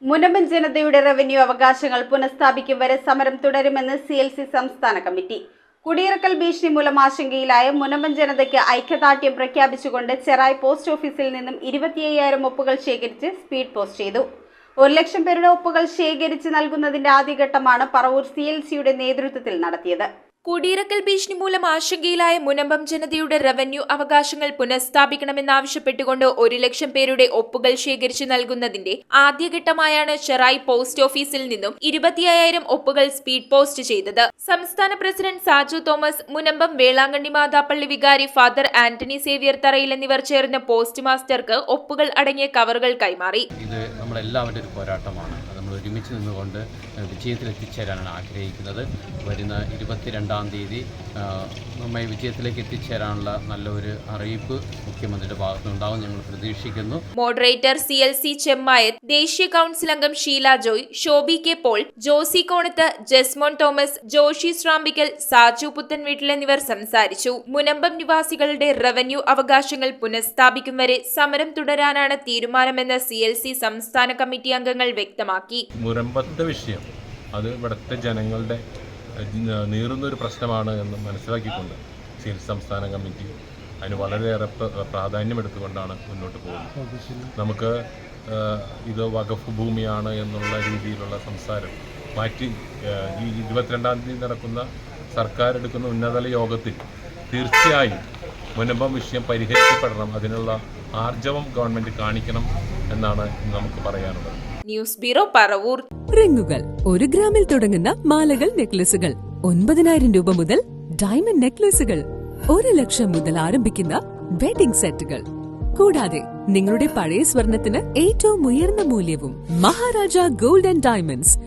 മുനമ്പൻ ജനതയുടെ റവന്യൂ അവകാശങ്ങൾ പുനഃസ്ഥാപിക്കും വരെ സമരം തുടരുമെന്ന് CLC സംസ്ഥാന കമ്മിറ്റി. കുടിയിറക്കൽ ഭീഷണി മൂലം ആശങ്കയിലായ മുനമ്പൻ ജനതയ്ക്ക് ഐക്യദാർഢ്യം പ്രഖ്യാപിച്ചുകൊണ്ട് ചെറായി പോസ്റ്റ് ഓഫീസിൽ നിന്നും 25,000 ഒപ്പുകൾ ശേഖരിച്ച് സ്പീഡ് പോസ്റ്റ് ചെയ്തു. 1,00,000 പേരുടെ ഒപ്പുകൾ ശേഖരിച്ച് നൽകുന്നതിന്റെ ആദ്യഘട്ടമാണ് പറവൂർ CLCയുടെ നേതൃത്വത്തിൽ നടത്തിയത്. കുടിയിറക്കൽ ഭീഷണി മൂലം ആശങ്കയിലായ മുനമ്പം ജനതയുടെ റവന്യൂ അവകാശങ്ങൾ പുനഃസ്ഥാപിക്കണമെന്നാവശ്യപ്പെട്ടുകൊണ്ട് 1,00,000 പേരുടെ ഒപ്പുകൾ ശേഖരിച്ചു നൽകുന്നതിന്റെ ആദ്യഘട്ടമായാണ് ചെറായി പോസ്റ്റ് ഓഫീസിൽ നിന്നും 25,000 ഒപ്പുകൾ സ്പീഡ് പോസ്റ്റ് ചെയ്തത്. സംസ്ഥാന പ്രസിഡന്റ് സാജു തോമസ്, മുനമ്പം വേളാങ്കണ്ണി മാതാപ്പള്ളി വികാരി ഫാദർ ആന്റണി സേവ്യർ തറയിൽ എന്നിവർ ചേർന്ന് പോസ്റ്റ് മാസ്റ്റർക്ക് ഒപ്പുകൾ അടങ്ങിയ കവറുകൾ കൈമാറി. ഇത് നമ്മളെല്ലാവരുടെ ഒരു പോരാട്ടമാണ്. നമ്മൾ ഒരുമിച്ച് നിന്നുകൊണ്ട് വിജയത്തിലെത്തിച്ചേരാനാണ് ആഗ്രഹിക്കുന്നത്. വരുന്ന 22-ാം തീയതി നമ്മെ വിജയത്തിലേക്ക് എത്തിച്ചേരാനുള്ള നല്ലൊരു അറിയിപ്പ് മുഖ്യമന്ത്രിയുടെ ഭാഗത്തുനിന്നുണ്ടാവും ഞങ്ങൾ പ്രതീക്ഷിക്കുന്നു. മോഡറേറ്റർ CLC ചെമ്മായത്ത്, ദേശീയ കൌൺസിൽ അംഗം ഷീല ജോയ്, ഷോബി കെ പോൾ, ജോസി കോണത്ത്, ജസ്മോൻ തോമസ്, ജോഷി ശ്രാമ്പിക്കൽ, സാജു പുത്തൻവീട്ടിൽ എന്നിവർ സംസാരിച്ചു. മുനമ്പം നിവാസികളുടെ റവന്യൂ അവകാശങ്ങൾ പുനഃസ്ഥാപിക്കും വരെ സമരം തുടരാനാണ് തീരുമാനമെന്ന് CLC സംസ്ഥാന കമ്മിറ്റി അംഗങ്ങൾ വ്യക്തമാക്കി. മുനമ്പത്തെ വിഷയം അത് ഇവിടുത്തെ ജനങ്ങളുടെ നീറുന്നൊരു പ്രശ്നമാണ് എന്ന് മനസ്സിലാക്കിക്കൊണ്ട് CLC സംസ്ഥാന കമ്മിറ്റി അതിന് വളരെയേറെ പ്രാധാന്യമെടുത്തുകൊണ്ടാണ് മുന്നോട്ട് പോകുന്നത്. നമുക്ക് ഇത് വഖഫ് ഭൂമിയാണ് എന്നുള്ള രീതിയിലുള്ള സംസാരം മാറ്റി ഈ 22-ാം തീയതി നടക്കുന്ന സർക്കാർ എടുക്കുന്ന ഉന്നതതല യോഗത്തിൽ തീർച്ചയായും മുനമ്പം വിഷയം പരിഹരിക്കപ്പെടണം. അതിനുള്ള ആർജവം ഗവൺമെന്റ് കാണിക്കണം എന്നാണ് നമുക്ക് പറയാനുള്ളത്. News bureau, Paravur. റിങ്ങുകൾ 1 ഗ്രാമിൽ തുടങ്ങുന്ന മാലകൾ, നെക്ലസുകൾ 9,000 രൂപ മുതൽ ഡയമണ്ട് നെക്ലസുകൾ 1,00,000 മുതൽ ആരംഭിക്കുന്ന വെഡിംഗ് സെറ്റുകൾ. കൂടാതെ നിങ്ങളുടെ പഴയ സ്വർണത്തിന് ഏറ്റവും ഉയർന്ന മൂല്യവും. Maharaja gold and diamonds,